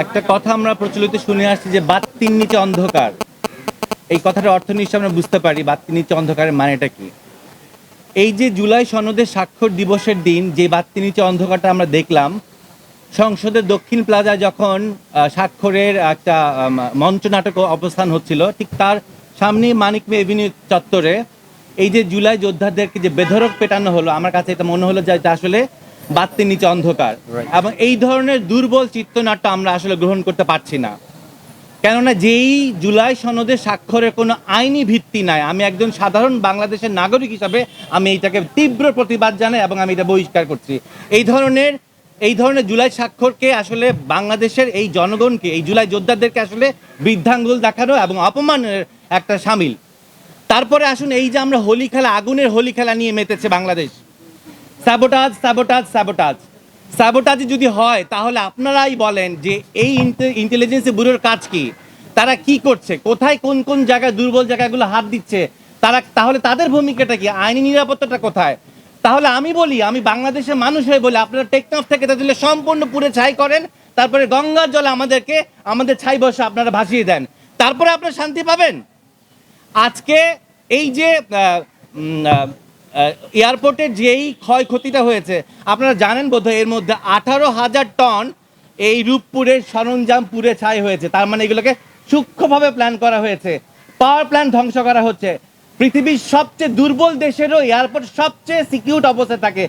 একটা কথা আমরা প্রচলিত শুনে আসছি যে বাতির নিচে অন্ধকার। এই কথাটার অর্থ নিশ্চয় আমরা বুঝতে পারি বাতির নিচে অন্ধকারের মানেটা কি। এই যে জুলাই সনদের স্বাক্ষর দিবসের দিন যে বাতির নিচে অন্ধকারটা আমরা দেখলাম, সংসদের দক্ষিণ প্লাজায় যখন স্বাক্ষরের একটা মঞ্চনাটক অবস্থান হচ্ছিল, ঠিক তার সামনেই মানিক মে এভিনিউ চত্বরে এই যে জুলাই যোদ্ধাদেরকে যে বেধড়ক পেটানো হলো, আমার কাছে এটা মনে হলো যে এটা আসলে বাতির নিচে অন্ধকার। এবং এই ধরনের দুর্বল চিত্রনাট্য আমরা আসলে গ্রহণ করতে পারছি না, কেননা যেই জুলাই সনদের স্বাক্ষরের কোনো আইনি ভিত্তি নাই। আমি একজন সাধারণ বাংলাদেশের নাগরিক হিসাবে আমি এইটাকে তীব্র প্রতিবাদ জানাই এবং আমি এটা বহিষ্কার করছি। এই ধরনের জুলাই স্বাক্ষরকে আসলে বাংলাদেশের এই জনগণকে, এই জুলাই যোদ্ধাদেরকে আসলে বৃদ্ধাঙ্গুল দেখানো এবং অপমানের একটা সামিল। তারপরে আসুন, এই যে আমরা হোলি খেলা, আগুনের হোলি খেলা নিয়ে মেতেছে Bangladesh, sabotage sabotage sabotage sabotage যদি হয় তাহলে আপনারাই বলেন যে এই ইন্টেলিজেন্স ব্যুরোর কাজ কি, তারা কি করছে, কোথায় কোন কোন জায়গায় দুর্বল জায়গাগুলো হাত দিচ্ছে তারা, তাহলে তাদের ভূমিকাটা কি, আইনি নিরাপত্তাটা কোথায়? তাহলে আমি বলি, আমি বাংলাদেশের মানুষ হয়ে বলি, আপনারা টেকনাফ থেকে তাহলে সম্পূর্ণ পুরে ছাই করেন, তারপরে গঙ্গার জলে আমাদের ছাই বসে আপনারা ভাসিয়ে দেন, তারপরে আপনারা শান্তি পাবেন। আজকে এই যে এয়ারপোর্টের যেই ক্ষয়ক্ষতিটা হয়েছে আপনারা জানেন বোধহয়, এর মধ্যে 18,000 টন এই রূপপুরের সরঞ্জাম পুড়ে ছাই হয়েছে। তার মানে এগুলোকে সূক্ষ্মভাবে প্ল্যান করা হয়েছে। পাওয়ার প্ল্যান্ট ধ্বংস করা হচ্ছে। পৃথিবীর সবচেয়ে দুর্বল দেশেরও এয়ারপোর্ট সবচেয়ে সিকিউর অবস্থায় থাকে,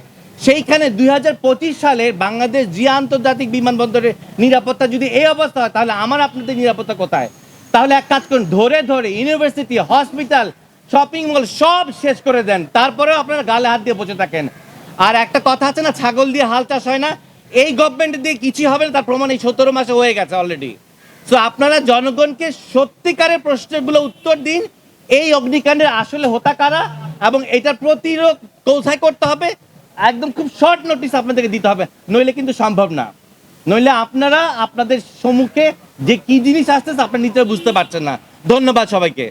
সেইখানে 2025 সালে বাংলাদেশ জিয়া আন্তর্জাতিক বিমানবন্দরের নিরাপত্তা যদি এই অবস্থা হয়, তাহলে আপনাদের নিরাপত্তা কোথায়? তাহলে এক কাজ করুন, ধরে ধরে ইউনিভার্সিটি, হসপিটাল, শপিং মল সব শেষ করে দেন, তারপরেও আপনারা গালে হাত দিয়ে বসে থাকেন। আর একটা কথা আছে না, ছাগল দিয়ে হাল চাষ হয় না। এই গভর্নমেন্ট দিয়ে কিছুই হবে না, তার প্রমাণ এই 17 মাসে হয়ে গেছে অলরেডি। সো আপনারা জনগণকে সত্যিকারের প্রশ্নগুলো উত্তর দিন। এই অগ্নিকাণ্ডের আসলে হোতা কারা এবং এটার প্রতিরোধ কোথায় করতে হবে, একদম খুব শর্ট নোটিস আপনাদেরকে দিতে হবে, নইলে কিন্তু সম্ভব না। নইলে আপনারা আপনাদের সম্মুখে যে কি জিনিস আসতেছে আপনারা নিজেরা বুঝতে পারছেন না। ধন্যবাদ সবাইকে।